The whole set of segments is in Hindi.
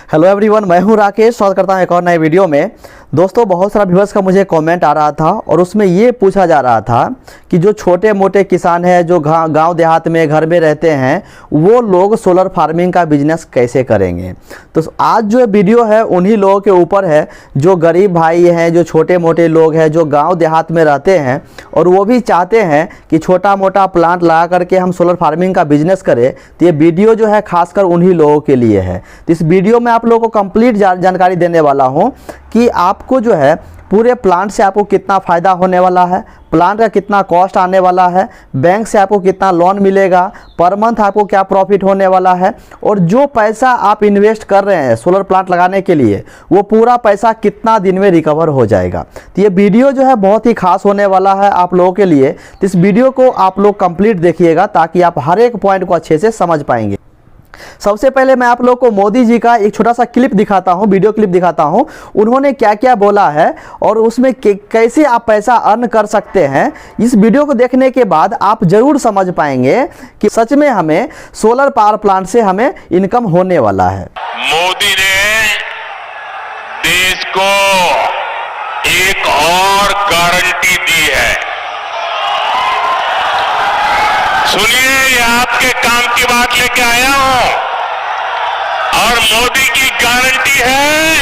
हेलो एवरीवन, मैं हूं राकेश। स्वागत करता हूं एक और नए वीडियो में। दोस्तों, बहुत सारा व्यूअर्स का मुझे कमेंट आ रहा था और उसमें ये पूछा जा रहा था कि जो छोटे मोटे किसान हैं, जो गांव देहात में घर में रहते हैं, वो लोग सोलर फार्मिंग का बिजनेस कैसे करेंगे। तो आज जो वीडियो है उन्हीं लोगों के ऊपर है, जो गरीब भाई हैं, जो छोटे मोटे लोग हैं, जो गाँव देहात में रहते हैं और वो भी चाहते हैं कि छोटा मोटा प्लांट लगा करके हम सोलर फार्मिंग का बिजनेस करें। तो ये वीडियो जो है खासकर उन्हीं लोगों के लिए है। तो इस वीडियो में आप लोगों को कंप्लीट जानकारी देने वाला हूं कि आपको जो है पूरे प्लांट से आपको कितना फ़ायदा होने वाला है, प्लांट का कितना कॉस्ट आने वाला है, बैंक से आपको कितना लोन मिलेगा, पर मंथ आपको क्या प्रॉफिट होने वाला है, और जो पैसा आप इन्वेस्ट कर रहे हैं सोलर प्लांट लगाने के लिए वो पूरा पैसा कितना दिन में रिकवर हो जाएगा। तो ये वीडियो जो है बहुत ही खास होने वाला है आप लोगों के लिए। तो इस वीडियो को आप लोग कंप्लीट देखिएगा ताकि आप हर एक पॉइंट को अच्छे से समझ पाएंगे। सबसे पहले मैं आप लोग को मोदी जी का एक छोटा सा क्लिप दिखाता हूं, वीडियो क्लिप दिखाता हूं। उन्होंने क्या क्या बोला है और उसमें कैसे आप पैसा अर्न कर सकते हैं। इस वीडियो को देखने के बाद आप जरूर समझ पाएंगे कि सच में हमें सोलर पावर प्लांट से हमें इनकम होने वाला है। मोदी ने देश को एक और गारंटी दी है। सुनिए, ये आपके काम की बात लेके आया हूं और मोदी की गारंटी है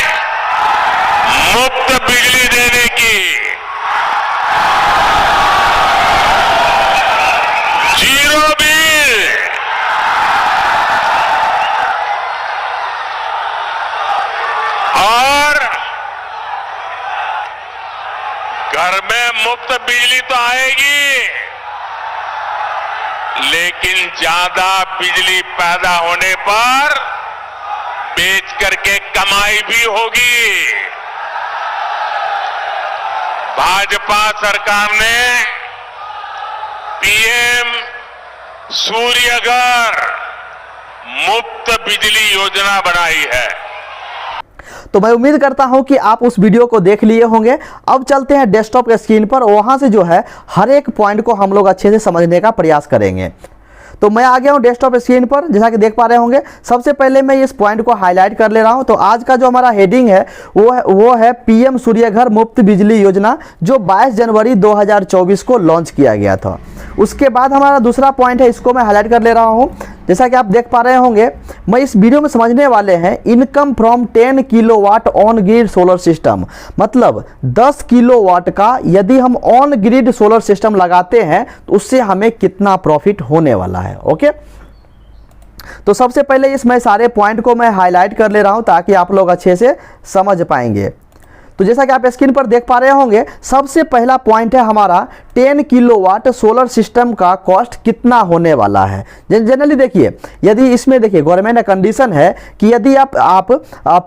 मुफ्त बिजली देने की, जीरो बिल। और घर में मुफ्त बिजली तो आएगी, लेकिन ज्यादा बिजली पैदा होने पर बेच करके कमाई भी होगी। भाजपा सरकार ने पीएम सूर्यघर मुफ्त बिजली योजना बनाई है। तो मैं उम्मीद करता हूं कि आप उस वीडियो को देख लिए होंगे। अब चलते हैं डेस्कटॉप के स्क्रीन पर, वहां से जो है हर एक पॉइंट को हम लोग अच्छे से समझने का प्रयास करेंगे। तो मैं आ गया हूं डेस्कटॉप स्क्रीन पर, जैसा कि देख पा रहे होंगे। सबसे पहले मैं इस पॉइंट को हाईलाइट कर ले रहा हूं। तो आज का जो हमारा हेडिंग है वो है पीएम सूर्यघर मुफ्त बिजली योजना, जो 22 जनवरी 2024 को लॉन्च किया गया था। उसके बाद हमारा दूसरा पॉइंट है, इसको मैं हाईलाइट कर ले रहा हूं। जैसा कि आप देख पा रहे होंगे, मैं इस वीडियो में समझने वाले हैं income from 10 kilowatt on grid solar system. मतलब 10 किलोवाट का यदि हम ऑन ग्रिड सोलर सिस्टम लगाते हैं तो उससे हमें कितना प्रॉफिट होने वाला है। ओके, तो सबसे पहले मैं सारे पॉइंट को मैं हाईलाइट कर ले रहा हूं ताकि आप लोग अच्छे से समझ पाएंगे। तो जैसा कि आप स्क्रीन पर देख पा रहे होंगे, सबसे पहला पॉइंट है हमारा 10 किलोवाट सोलर सिस्टम का कॉस्ट कितना होने वाला है। जनरली देखिए, यदि इसमें देखिए गवर्नमेंट का कंडीशन है कि यदि आप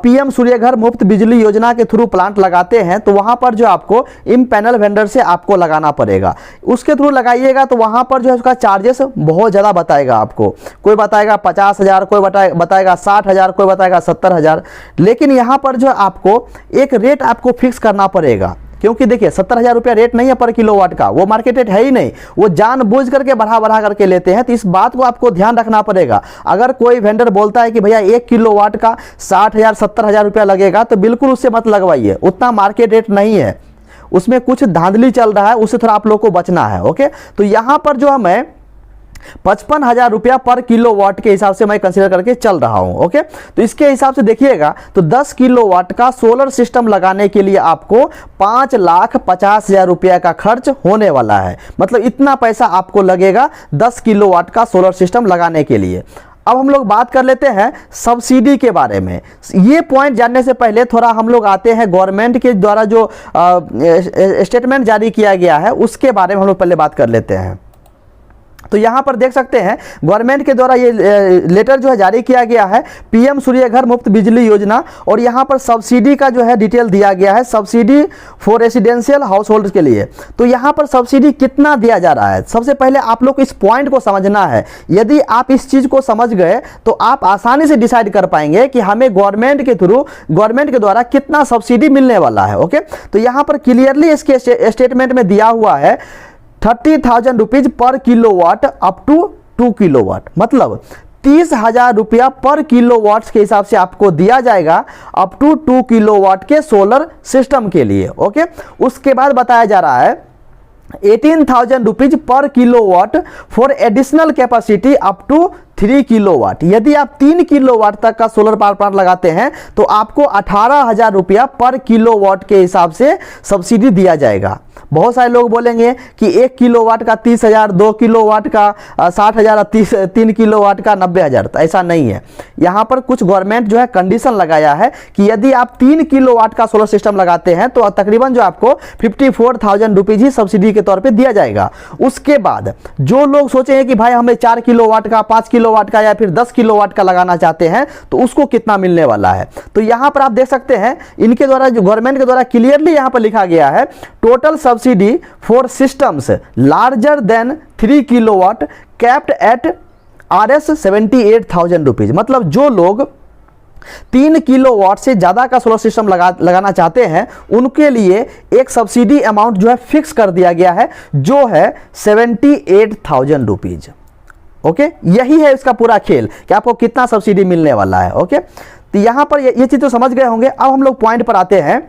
पीएम सूर्यघर मुफ्त बिजली योजना के थ्रू प्लांट लगाते हैं तो वहां पर जो आपको इन पैनल वेंडर से आपको लगाना पड़ेगा। उसके थ्रू लगाइएगा तो वहां पर जो है उसका चार्जेस बहुत ज़्यादा बताएगा आपको। कोई बताएगा 50,000, कोई बताएगा 60,000, कोई बताएगा 70,000। लेकिन यहाँ पर जो आपको एक रेट आपको फिक्स करना पड़ेगा, क्योंकि देखिए 70,000 रुपया रेट नहीं है पर किलोवाट का, वो मार्केट रेट है ही नहीं, वो जानबूझ करके बढ़ा करके लेते हैं। तो इस बात को आपको ध्यान रखना पड़ेगा। अगर कोई वेंडर बोलता है कि भैया 1 किलोवाट का 60,000 70,000 रुपया लगेगा, तो बिल्कुल उससे मत लगवाइए, उतना मार्केट रेट नहीं है, उसमें कुछ धांधली चल रहा है, उससे थोड़ा आप लोग को बचना है। ओके, तो यहां पर जो है मैं 55,000 रुपया पर किलोवाट के हिसाब से मैं कंसीडर करके चल रहा हूं। ओके, तो इसके हिसाब से देखिएगा तो 10 किलोवाट का सोलर सिस्टम लगाने के लिए आपको 5,50,000 रुपया का खर्च होने वाला है। मतलब इतना पैसा आपको लगेगा 10 किलोवाट का सोलर सिस्टम लगाने के लिए। अब हम लोग बात कर लेते हैं सब्सिडी के बारे में। ये पॉइंट जानने से पहले थोड़ा हम लोग आते हैं गवर्नमेंट के द्वारा जो स्टेटमेंट जारी किया गया है उसके बारे में हम लोग पहले बात कर लेते हैं। तो यहाँ पर देख सकते हैं गवर्नमेंट के द्वारा ये लेटर जो है जारी किया गया है, पीएम सूर्यघर मुफ्त बिजली योजना, और यहाँ पर सब्सिडी का जो है डिटेल दिया गया है, subsidy for residential house hold के लिए। तो यहाँ पर सब्सिडी कितना दिया जा रहा है, सबसे पहले आप लोग को इस पॉइंट को समझना है। यदि आप इस चीज़ को समझ गए तो आप आसानी से डिसाइड कर पाएंगे कि हमें गवर्नमेंट के थ्रू, गवर्नमेंट के द्वारा कितना सब्सिडी मिलने वाला है। ओके, तो यहाँ पर क्लियरली इसके स्टेटमेंट में दिया हुआ है 30,000 रुपीज पर किलोवाट अप टू 2 किलोवाट। मतलब 30,000 रुपया पर किलोवाट के हिसाब से आपको दिया जाएगा अप टू 2 किलोवाट के सोलर सिस्टम के लिए। ओके, उसके बाद बताया जा रहा है 18,000 रुपीज पर kilowatt for additional capacity up to 3 kilowatt. यदि आप 3 किलोवाट तक का सोलर पावर प्लांट लगाते हैं तो आपको 18,000 रुपया पर किलोवाट के हिसाब से सब्सिडी दिया जाएगा। बहुत सारे लोग बोलेंगे कि 1 किलोवाट का 30,000, 2 किलोवाट का 60,000, 3 किलोवाट का 90,000। तो ऐसा नहीं है। यहाँ पर कुछ गवर्नमेंट जो है कंडीशन लगाया है कि यदि आप 3 किलोवाट का सोलर सिस्टम लगाते हैं तो तकरीबन जो आपको 54,000 रुपीज ही सब्सिडी के तौर पे दिया जाएगा। उसके बाद जो लोग सोचे हैं कि भाई हमें 4 किलोवाट का, 5 किलोवाट का या फिर 10 किलोवाट का लगाना चाहते हैं तो उसको कितना मिलने वाला है, तो यहाँ पर आप देख सकते हैं इनके द्वारा, जो गवर्नमेंट के द्वारा क्लियरली यहाँ पर लिखा गया है, total subsidy for systems larger than 3 kilowatt capped at RS 78,000 rupees. मतलब जो लोग 3 किलोवाट से ज़्यादा का सोलर सिस्टम लगाना चाहते हैं उनके लिए एक सब्सिडी अमाउंट जो है फिक्स कर दिया गया है, जो है 78,000 रुपीज। ओके, यही है इसका पूरा खेल कि आपको कितना सब्सिडी मिलने वाला है। ओके, तो यहाँ पर ये चीज़ तो समझ गए होंगे। अब हम लोग पॉइंट पर आते हैं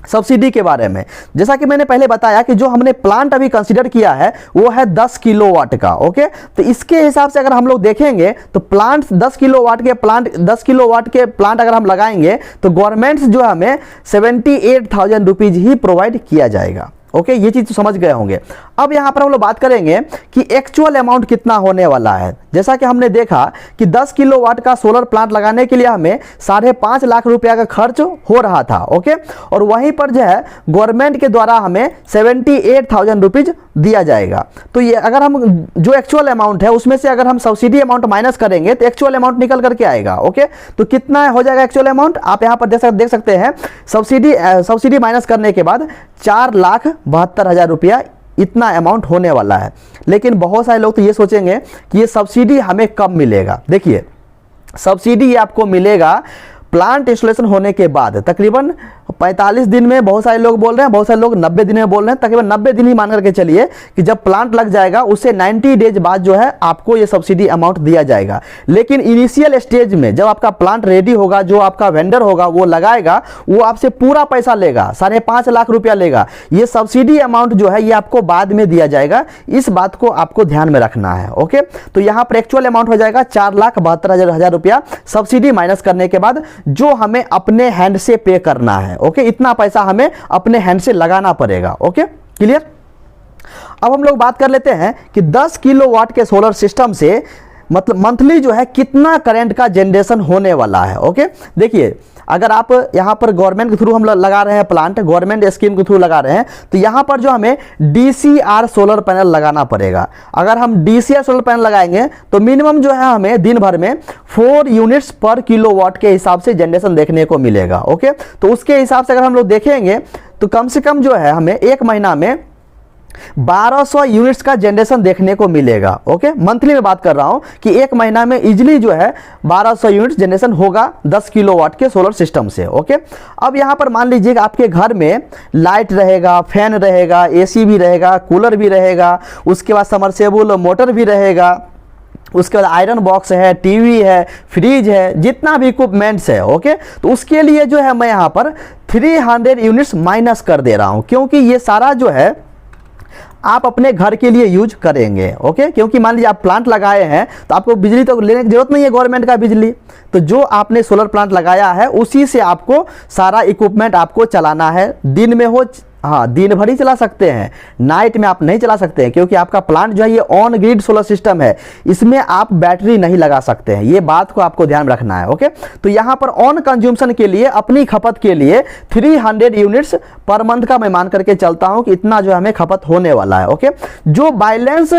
सब्सिडी के बारे में। जैसा कि मैंने पहले बताया कि जो हमने प्लांट अभी कंसीडर किया है वो है 10 किलोवाट का। ओके, तो इसके हिसाब से अगर हम लोग देखेंगे तो प्लांट 10 किलोवाट के प्लांट अगर हम लगाएंगे तो गवर्नमेंट जो हमें 78,000 रुपीज ही प्रोवाइड किया जाएगा। ओके, ये चीज तो समझ गए होंगे। अब यहां पर हम लोग बात करेंगे कि एक्चुअल अमाउंट कितना होने वाला है। जैसा कि हमने देखा कि 10 किलोवाट का सोलर प्लांट लगाने के लिए हमें 5.5 लाख रुपया का खर्च हो रहा था। ओके, और वहीं पर जो है गवर्नमेंट के द्वारा हमें 78,000 रुपीज दिया जाएगा। तो ये अगर हम जो एक्चुअल अमाउंट है उसमें से अगर हम सब्सिडी अमाउंट माइनस करेंगे तो एक्चुअल अमाउंट निकल करके आएगा। ओके, तो कितना हो जाएगा एक्चुअल अमाउंट, आप यहाँ पर देख सकते हैं। सब्सिडी माइनस करने के बाद 4,72,000 रुपया इतना अमाउंट होने वाला है। लेकिन बहुत सारे लोग तो ये सोचेंगे कि ये सब्सिडी हमें कब मिलेगा। देखिए, सब्सिडी ये आपको मिलेगा प्लांट इंस्टॉलेशन होने के बाद तकरीबन 45 दिन में। बहुत सारे लोग बोल रहे हैं, बहुत सारे लोग 90 दिन में बोल रहे हैं। तकरीबन 90 दिन ही मान करके चलिए कि जब प्लांट लग जाएगा उससे 90 डेज बाद जो है आपको ये सब्सिडी अमाउंट दिया जाएगा। लेकिन इनिशियल स्टेज में जब आपका प्लांट रेडी होगा, जो आपका वेंडर होगा वो लगाएगा, वो आपसे पूरा पैसा लेगा, 5.5 लाख रुपया लेगा। ये सब्सिडी अमाउंट जो है ये आपको बाद में दिया जाएगा। इस बात को आपको ध्यान में रखना है। ओके, तो यहाँ पर एक्चुअल अमाउंट हो जाएगा 4,72,000 रुपया सब्सिडी माइनस करने के बाद, जो हमें अपने हैंड से पे करना है। ओके, इतना पैसा हमें अपने हैंड से लगाना पड़ेगा। Okay, clear. अब हम लोग बात कर लेते हैं कि 10 किलोवाट के सोलर सिस्टम से मतलब मंथली जो है कितना करंट का जनरेशन होने वाला है। ओके, देखिए, अगर आप यहाँ पर गवर्नमेंट के थ्रू हम लगा रहे हैं प्लांट, गवर्नमेंट स्कीम के थ्रू लगा रहे हैं, तो यहाँ पर जो हमें DCR सोलर पैनल लगाना पड़ेगा। अगर हम DCR सोलर पैनल लगाएंगे तो मिनिमम जो है हमें दिन भर में 4 यूनिट्स पर किलोवाट के हिसाब से जनरेशन देखने को मिलेगा। ओके, तो उसके हिसाब से अगर हम लोग देखेंगे तो कम से कम जो है हमें एक महीना में 1200 यूनिट्स का जनरेशन देखने को मिलेगा। ओके, मंथली में बात कर रहा हूं कि एक महीना में इजीली जो है 1200 यूनिट्स जनरेशन होगा 10 किलोवाट के सोलर सिस्टम से। ओके, अब यहां पर मान लीजिए आपके घर में लाइट रहेगा, फैन रहेगा, AC भी रहेगा, कूलर भी रहेगा, उसके बाद समरसेबल मोटर भी रहेगा, उसके बाद आयरन बॉक्स है, टीवी है, फ्रिज है, जितना भी इक्विपमेंट्स है। ओके, तो उसके लिए जो है मैं यहाँ पर 300 यूनिट्स माइनस कर दे रहा हूँ, क्योंकि ये सारा जो है आप अपने घर के लिए यूज करेंगे। ओके, क्योंकि मान लीजिए आप प्लांट लगाए हैं तो आपको बिजली तो लेने की जरूरत नहीं है गवर्नमेंट का बिजली, तो जो आपने सोलर प्लांट लगाया है उसी से आपको सारा इक्विपमेंट आपको चलाना है। दिन में हो, हाँ दिन भर ही चला सकते हैं, नाइट में आप नहीं चला सकते हैं, क्योंकि आपका प्लांट जो है ये ऑन ग्रिड सोलर सिस्टम है, इसमें आप बैटरी नहीं लगा सकते हैं। ये बात को आपको ध्यान रखना है। ओके, तो यहाँ पर ऑन कंज्यूमशन के लिए, अपनी खपत के लिए 300 यूनिट्स पर मंथ का मैं मान करके चलता हूँ कि इतना जो हमें खपत होने वाला है। ओके, जो बैलेंस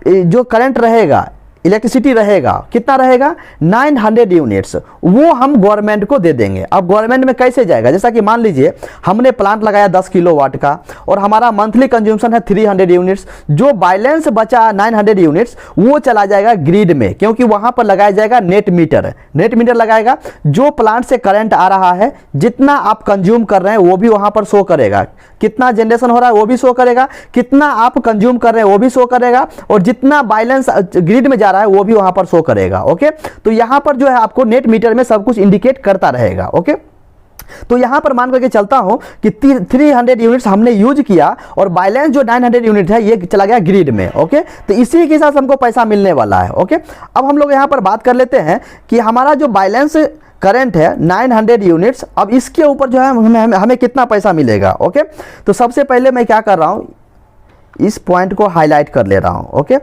जो करंट रहेगा, इलेक्ट्रिसिटी रहेगा, कितना रहेगा 900 यूनिट्स, वो हम गवर्नमेंट को दे देंगे। अब गवर्नमेंट में कैसे जाएगा, जैसा कि मान लीजिए हमने प्लांट लगाया 10 किलोवाट का और हमारा मंथली कंज्यूमशन है 300 यूनिट्स, जो बैलेंस बचा 900 यूनिट्स वो चला जाएगा ग्रिड में, क्योंकि वहां पर लगाया जाएगा नेट मीटर लगाएगा। जो प्लांट से करंट आ रहा है, जितना आप कंज्यूम कर रहे हैं वो भी वहां पर शो करेगा, कितना जनरेशन हो रहा है वो भी शो करेगा, कितना आप कंज्यूम कर रहे हैं वो भी शो करेगा, और जितना बैलेंस ग्रिड में जा जा रहा है वो भी वहां पर शो करेगा। ओके, तो यहां पर जो है आपको नेट मीटर में सब कुछ इंडिकेट करता रहेगा। ओके, तो यहां पर मान करके चलता हूं कि 300 यूनिट्स हमने यूज किया और बैलेंस जो 900 यूनिट है ये चला गया ग्रिड में। ओके, तो इसी के साथ हमको पैसा मिलने वाला है। ओके, अब हम लोग यहां पर बात कर लेते हैं कि हमारा जो बैलेंस करंट है 900 यूनिट्स, अब इसके ऊपर जो है हमें कितना पैसा मिलेगा। ओके, तो सबसे पहले मैं क्या कर रहा हूं, इस पॉइंट को हाईलाइट कर ले रहा हूं। ओके,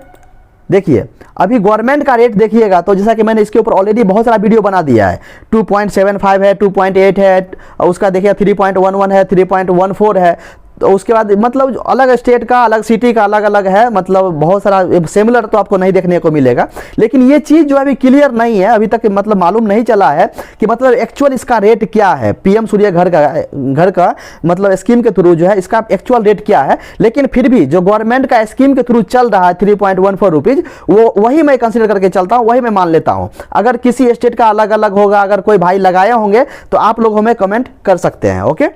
देखिए अभी गवर्नमेंट का रेट देखिएगा, तो जैसा कि मैंने इसके ऊपर ऑलरेडी बहुत सारा वीडियो बना दिया है। 2.75 है, 2.8 है, उसका देखिए 3.11 है, 3.14 है। तो उसके बाद मतलब अलग स्टेट का, अलग सिटी का अलग अलग है, मतलब बहुत सारा सिमिलर तो आपको नहीं देखने को मिलेगा। लेकिन ये चीज़ जो अभी क्लियर नहीं है, अभी तक मतलब मालूम नहीं चला है कि मतलब एक्चुअल इसका रेट क्या है। पीएम सूर्य घर का मतलब स्कीम के थ्रू जो है इसका एक्चुअल रेट क्या है। लेकिन फिर भी जो गवर्नमेंट का स्कीम के थ्रू चल रहा है 3.14 रुपीज़, वो वही मैं कंसिडर करके चलता हूँ, वही मैं मान लेता हूँ। अगर किसी स्टेट का अलग अलग होगा, अगर कोई भाई लगाए होंगे तो आप लोग हमें कमेंट कर सकते हैं। ओके,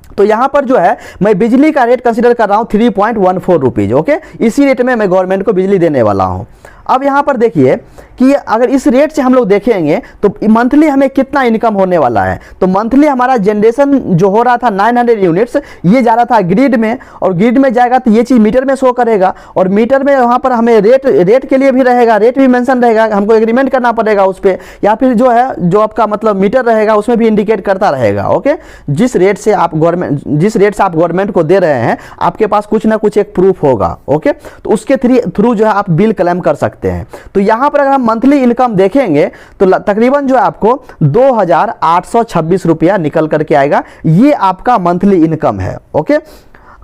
तो यहां पर जो है मैं बिजली का रेट कंसीडर कर रहा हूं 3.14 रुपीज। ओके, इसी रेट में मैं गवर्नमेंट को बिजली देने वाला हूं। अब यहां पर देखिए कि अगर इस रेट से हम लोग देखेंगे तो मंथली हमें कितना इनकम होने वाला है। तो मंथली हमारा जनरेशन जो हो रहा था 900 यूनिट्स, ये जा रहा था ग्रिड में, और ग्रिड में जाएगा तो ये चीज़ मीटर में शो करेगा, और मीटर में वहाँ पर हमें रेट के लिए भी रहेगा, रेट भी मेंशन रहेगा, हमको एग्रीमेंट करना पड़ेगा उस पर, या फिर जो है जो आपका मतलब मीटर रहेगा उसमें भी इंडिकेट करता रहेगा। ओके, जिस रेट से आप गवर्नमेंट को दे रहे हैं, आपके पास कुछ ना कुछ एक प्रूफ होगा। ओके, तो उसके थ्रू जो है आप बिल क्लेम कर सकते हैं। तो यहां पर अगर हम मंथली इनकम देखेंगे तो तकरीबन जो है आपको 2,826 रुपया निकल करके आएगा। ये आपका मंथली इनकम है। ओके,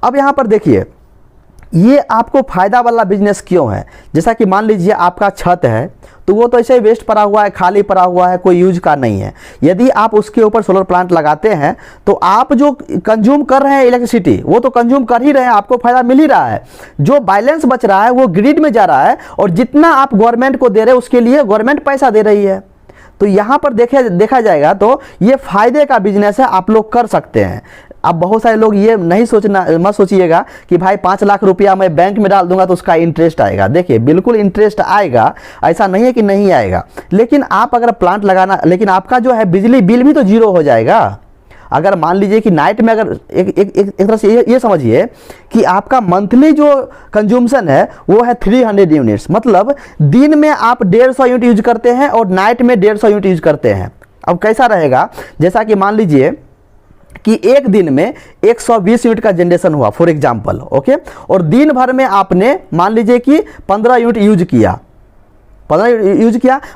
अब यहां पर देखिए ये आपको फायदा वाला बिजनेस क्यों है। जैसा कि मान लीजिए आपका छत है, तो वो तो ऐसे ही वेस्ट पड़ा हुआ है, खाली पड़ा हुआ है, कोई यूज का नहीं है। यदि आप उसके ऊपर सोलर प्लांट लगाते हैं तो आप जो कंज्यूम कर रहे हैं इलेक्ट्रिसिटी, वो तो कंज्यूम कर ही रहे हैं, आपको फायदा मिल ही रहा है। जो बैलेंस बच रहा है वो ग्रिड में जा रहा है, और जितना आप गवर्नमेंट को दे रहे हैं उसके लिए गवर्नमेंट पैसा दे रही है। तो यहाँ पर देखा जाएगा तो ये फायदे का बिजनेस है, आप लोग कर सकते हैं। अब बहुत सारे लोग ये नहीं मत सोचिएगा कि भाई 5 लाख रुपया मैं बैंक में डाल दूंगा तो उसका इंटरेस्ट आएगा। देखिए बिल्कुल इंटरेस्ट आएगा, ऐसा नहीं है कि नहीं आएगा। लेकिन आप अगर प्लांट लगाना, लेकिन आपका जो है बिजली बिल भी तो जीरो हो जाएगा। अगर मान लीजिए कि नाइट में अगर एक तरह से ये समझिए कि आपका मंथली जो कंज्यूमशन है वो है 300 यूनिट्स, मतलब दिन में आप 150 यूनिट यूज करते हैं और नाइट में 150 यूनिट यूज करते हैं। अब कैसा रहेगा, जैसा कि मान लीजिए कि एक दिन में 120 यूनिट का जनरेशन हुआ फॉर एग्जांपल। ओके, और दिन भर में आपने मान लीजिए कि 15 यूनिट यूज किया,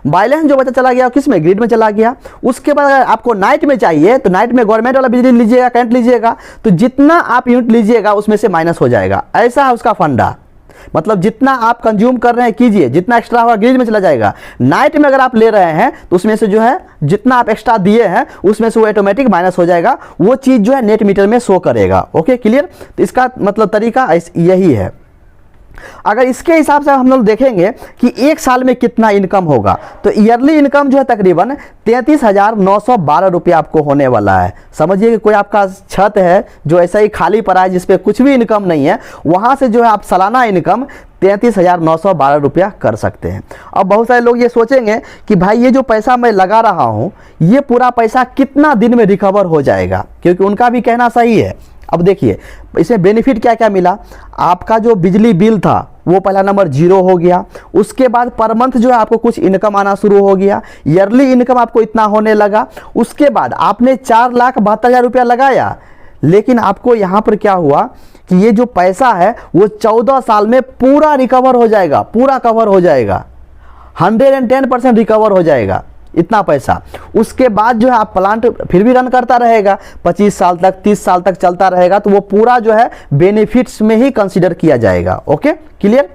बैलेंस जो बचा चला गया किस में, ग्रिड में चला गया। उसके बाद अगर आपको नाइट में चाहिए तो नाइट में गवर्नमेंट वाला बिजली लीजिएगा, करंट लीजिएगा, तो जितना आप यूनिट लीजिएगा उसमें से माइनस हो जाएगा। ऐसा है उसका फंडा, मतलब जितना आप कंज्यूम कर रहे हैं कीजिए, जितना एक्स्ट्रा होगा ग्रिड में चला जाएगा। नाइट में अगर आप ले रहे हैं तो उसमें से जो है जितना आप एक्स्ट्रा दिए हैं उसमें से वो ऑटोमेटिक माइनस हो जाएगा, वो चीज़ जो है नेट मीटर में शो करेगा। Okay, clear. तो इसका मतलब तरीका यही है। अगर इसके हिसाब से हम लोग देखेंगे कि एक साल में कितना इनकम होगा, तो ईयरली इनकम जो है तकरीबन 33,912 रुपया आपको होने वाला है। समझिए कि कोई आपका छत है जो ऐसा ही खाली पड़ा है जिसपे कुछ भी इनकम नहीं है, वहां से जो है आप सालाना इनकम 33,912 रुपया कर सकते हैं। अब बहुत सारे लोग ये सोचेंगे कि भाई ये जो पैसा मैं लगा रहा हूँ ये पूरा पैसा कितना दिन में रिकवर हो जाएगा, क्योंकि उनका भी कहना सही है। अब देखिए इसमें बेनिफिट क्या क्या मिला। आपका जो बिजली बिल था वो पहला नंबर 0 हो गया। उसके बाद पर मंथ जो है आपको कुछ इनकम आना शुरू हो गया, ईयरली इनकम आपको इतना होने लगा। उसके बाद आपने 4,72,000 रुपया लगाया, लेकिन आपको यहाँ पर क्या हुआ कि ये जो पैसा है वो 14 साल में पूरा रिकवर हो जाएगा, पूरा कवर हो जाएगा, 110% रिकवर हो जाएगा इतना पैसा। उसके बाद जो है आप प्लांट फिर भी रन करता रहेगा, 25 साल तक 30 साल तक चलता रहेगा, तो वो पूरा जो है बेनिफिट्स में ही कंसीडर किया जाएगा। Okay, clear.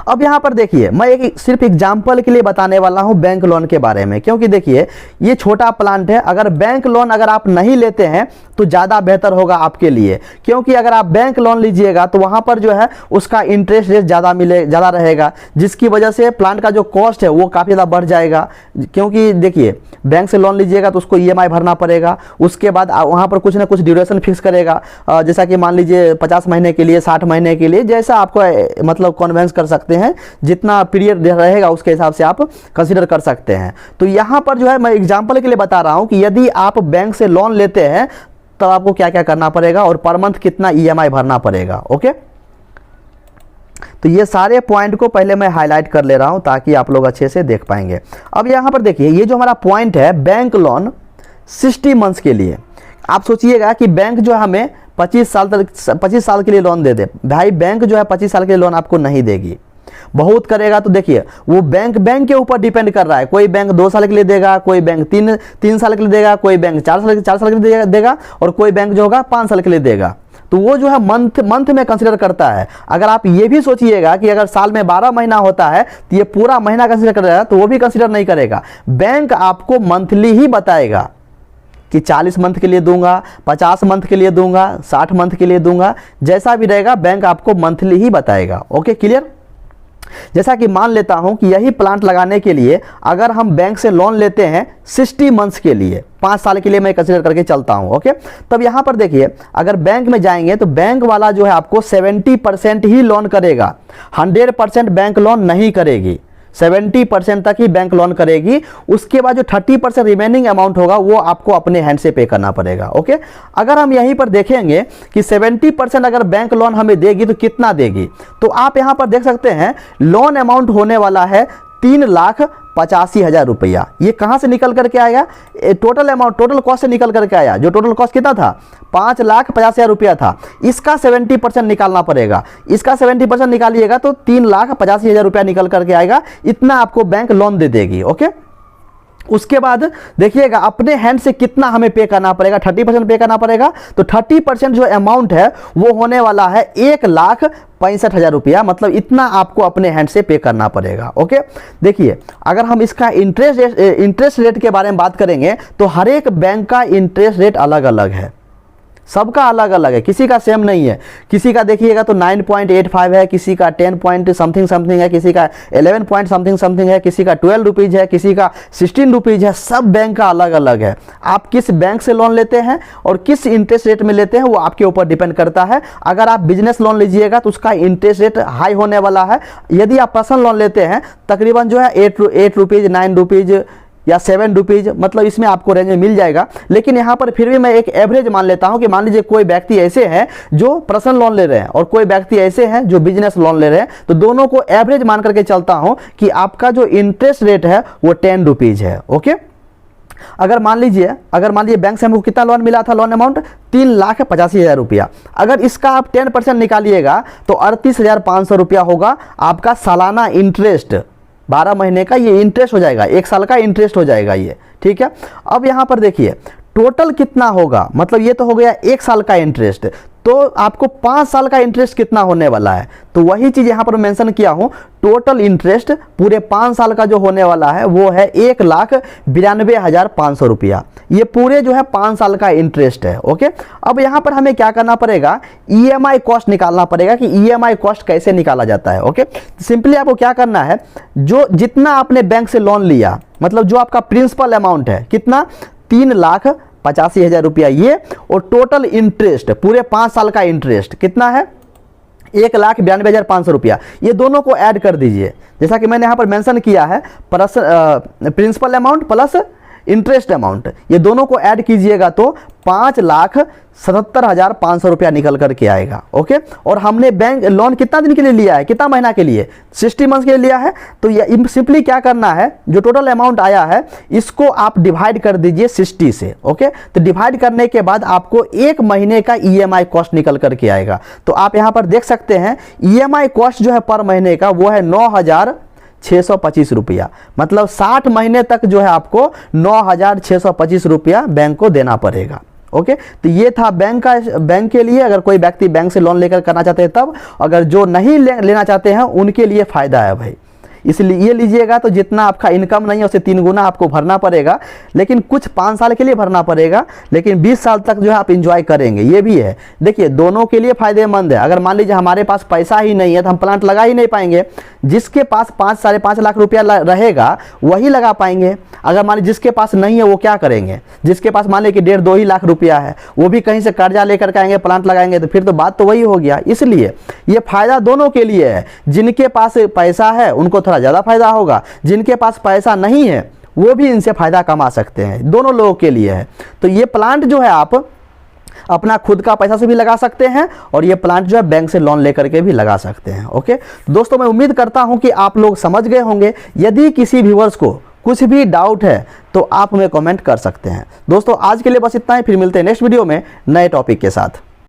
अब यहाँ पर देखिए मैं सिर्फ एग्जाम्पल के लिए बताने वाला हूँ बैंक लोन के बारे में, क्योंकि देखिए ये छोटा प्लांट है। अगर बैंक लोन अगर आप नहीं लेते हैं तो ज़्यादा बेहतर होगा आपके लिए, क्योंकि अगर आप बैंक लोन लीजिएगा तो वहाँ पर जो है उसका इंटरेस्ट रेट ज़्यादा रहेगा, जिसकी वजह से प्लांट का जो कॉस्ट है वो काफ़ी ज़्यादा बढ़ जाएगा। क्योंकि देखिए बैंक से लोन लीजिएगा तो उसको EMI भरना पड़ेगा, उसके बाद वहाँ पर कुछ ना कुछ ड्यूरेशन फिक्स करेगा, जैसा कि मान लीजिए 50 महीने के लिए, 60 महीने के लिए, जैसा आपको मतलब कन्वेंस कर सकते हैं, जितना पीरियड रहेगा उसके हिसाब से आप कंसीडर कर सकते हैं। तो यहाँ पर जो है मैं एग्जाम्पल के लिए बता रहा हूँ कि यदि आप बैंक से लोन लेते हैं तो आपको क्या क्या करना पड़ेगा और पर मंथ कितना EMI भरना पड़ेगा। ओके, तो ये सारे पॉइंट को पहले मैं हाईलाइट कर ले रहा हूँ ताकि आप लोग अच्छे से देख पाएंगे। अब यहाँ पर देखिए, ये जो हमारा पॉइंट है बैंक लोन 60 मंथ्स के लिए, आप सोचिएगा कि बैंक जो है हमें 25 साल के लिए लोन दे दे। भाई बैंक जो है 25 साल के लिए लोन आपको नहीं देगी, बहुत करेगा तो देखिए वो बैंक के ऊपर डिपेंड कर रहा है। कोई बैंक 2 साल के लिए देगा, कोई बैंक 3 साल के लिए देगा, कोई बैंक 4 साल के लिए देगा और कोई बैंक जो होगा 5 साल के लिए देगा। तो वो जो है मंथ में कंसीडर करता है। अगर आप ये भी सोचिएगा कि अगर साल में 12 महीना होता है तो ये पूरा महीना कंसीडर करेगा, तो वो भी कंसीडर नहीं करेगा। बैंक आपको मंथली ही बताएगा कि 40 मंथ के लिए दूंगा, 50 मंथ के लिए दूंगा, 60 मंथ के लिए दूंगा, जैसा भी रहेगा बैंक आपको मंथली ही बताएगा। Okay, clear. जैसा कि मान लेता हूं कि यही प्लांट लगाने के लिए अगर हम बैंक से लोन लेते हैं 60 मंथ्स के लिए, 5 साल के लिए मैं कंसीडर करके चलता हूं। ओके, तब यहां पर देखिए, अगर बैंक में जाएंगे तो बैंक वाला जो है आपको 70% ही लोन करेगा, 100% बैंक लोन नहीं करेगी, 70% तक ही बैंक लोन करेगी। उसके बाद जो 30% रिमेनिंग अमाउंट होगा वो आपको अपने हैंड से पे करना पड़ेगा। ओके, अगर हम यहीं पर देखेंगे कि 70% अगर बैंक लोन हमें देगी तो कितना देगी, तो आप यहां पर देख सकते हैं लोन अमाउंट होने वाला है 3,85,000 रुपया। ये कहां से निकल करके आएगा? टोटल अमाउंट, टोटल कॉस्ट से निकल करके आया। जो टोटल कॉस्ट कितना था? 5,50,000 रुपया था। इसका 70% निकालना पड़ेगा। इसका 70% निकालिएगा तो 3,85,000 रुपया निकल करके आएगा। इतना आपको बैंक लोन दे देगी। ओके, उसके बाद देखिएगा अपने हैंड से कितना हमें पे करना पड़ेगा, 30% पे करना पड़ेगा। तो 30% जो अमाउंट है वो होने वाला है 1,65,000 रुपया, मतलब इतना आपको अपने हैंड से पे करना पड़ेगा। ओके, देखिए अगर हम इसका इंटरेस्ट रेट के बारे में बात करेंगे तो हर एक बैंक का इंटरेस्ट रेट अलग अलग है, सबका अलग अलग है, किसी का सेम नहीं है। किसी का देखिएगा तो 9.85 है, किसी का 10 पॉइंट समथिंग है, किसी का 11 पॉइंट समथिंग है, किसी का 12 रुपीज़ है, किसी का 16 रुपीज़ है। सब बैंक का अलग अलग है। आप किस बैंक से लोन लेते हैं और किस इंटरेस्ट रेट में लेते हैं वो आपके ऊपर डिपेंड करता है। अगर आप बिजनेस लोन लीजिएगा तो उसका इंटरेस्ट रेट हाई होने वाला है। यदि आप पर्सनल लोन लेते हैं तकरीबन जो है 8 रुपीज़, 9 रुपीज़ या 7 रुपीज़, मतलब इसमें आपको रेंज में मिल जाएगा। लेकिन यहाँ पर फिर भी मैं एक एवरेज मान लेता हूँ कि मान लीजिए कोई व्यक्ति ऐसे हैं जो पर्सनल लोन ले रहे हैं और कोई व्यक्ति ऐसे हैं जो बिजनेस लोन ले रहे हैं, तो दोनों को एवरेज मान करके चलता हूँ कि आपका जो इंटरेस्ट रेट है वो 10 रुपीज़ है। ओके, अगर मान लीजिए बैंक से हमको कितना लोन मिला था, लोन अमाउंट 3,85,000 रुपया। अगर इसका आप 10% निकालिएगा तो 38,500 रुपया होगा आपका सालाना इंटरेस्ट। 12 महीने का ये इंटरेस्ट हो जाएगा, 1 साल का इंटरेस्ट हो जाएगा ये। ठीक है, अब यहाँ पर देखिए टोटल कितना होगा, मतलब ये तो हो गया 1 साल का इंटरेस्ट, तो आपको 5 साल का इंटरेस्ट कितना होने वाला है, तो वही चीज़ यहाँ पर मेंशन किया हूँ। टोटल इंटरेस्ट पूरे 5 साल का जो होने वाला है वो है 1,92,500 रुपया। ये पूरे जो है 5 साल का इंटरेस्ट है। ओके, अब यहाँ पर हमें क्या करना पड़ेगा, EMI कॉस्ट निकालना पड़ेगा कि EMI कॉस्ट कैसे निकाला जाता है। ओके, सिंपली आपको क्या करना है, जो जितना आपने बैंक से लोन लिया, मतलब जो आपका प्रिंसिपल अमाउंट है कितना, 3,85,000 रुपया ये, और टोटल इंटरेस्ट पूरे 5 साल का इंटरेस्ट कितना है, 1,92,500 रुपया, ये दोनों को ऐड कर दीजिए। जैसा कि मैंने यहाँ पर मेंशन किया है, principal amount plus interest amount, ये दोनों को ऐड कीजिएगा तो 5,77,500 रुपया निकल करके आएगा। ओके, और हमने बैंक लोन कितना दिन के लिए लिया है, कितना महीना के लिए, 60 मंथ के लिए लिया है। तो ये सिंपली क्या करना है, जो टोटल अमाउंट आया है इसको आप डिवाइड कर दीजिए 60 से। ओके, तो डिवाइड करने के बाद आपको 1 महीने का EMI कॉस्ट निकल करके आएगा। तो आप यहाँ पर देख सकते हैं EMI कॉस्ट जो है पर महीने का वो है 9,625 रुपया, मतलब 60 महीने तक जो है आपको 9,625 रुपया बैंक को देना पड़ेगा। ओके, तो ये था बैंक के लिए, अगर कोई व्यक्ति बैंक से लोन लेकर करना चाहते हैं तब, अगर जो नहीं लेना चाहते हैं उनके लिए फ़ायदा है भाई। इसलिए ये लीजिएगा तो जितना आपका इनकम नहीं है उससे 3 गुना आपको भरना पड़ेगा, लेकिन कुछ 5 साल के लिए भरना पड़ेगा, लेकिन 20 साल तक जो है आप इंजॉय करेंगे, ये भी है। देखिए दोनों के लिए फायदेमंद है। अगर मान लीजिए हमारे पास पैसा ही नहीं है तो हम प्लांट लगा ही नहीं पाएंगे। जिसके पास 5 साढ़े 5 लाख रुपया रहेगा वही लगा पाएंगे। अगर मान लीजिए जिसके पास नहीं है वो क्या करेंगे? जिसके पास मान लीजिए कि 1.5-2 ही लाख रुपया है, वो भी कहीं से कर्जा लेकर के आएंगे, प्लांट लगाएंगे, तो फिर तो बात तो वही हो गया। इसलिए ये फायदा दोनों के लिए है। जिनके पास पैसा है उनको थोड़ा ज़्यादा फायदा होगा, जिनके पास पैसा नहीं है वो भी इनसे फायदा कमा सकते हैं, दोनों लोगों के लिए है। तो ये प्लांट जो है आप अपना खुद का पैसा से भी लगा सकते हैं और ये प्लांट जो है बैंक से लोन लेकर के भी लगा सकते हैं। ओके दोस्तों, मैं उम्मीद करता हूं कि आप लोग समझ गए होंगे। यदि किसी व्यूअर्स को कुछ भी डाउट है तो आप हमें कमेंट कर सकते हैं। दोस्तों आज के लिए बस इतना ही, फिर मिलते हैं नेक्स्ट वीडियो में नए टॉपिक के साथ।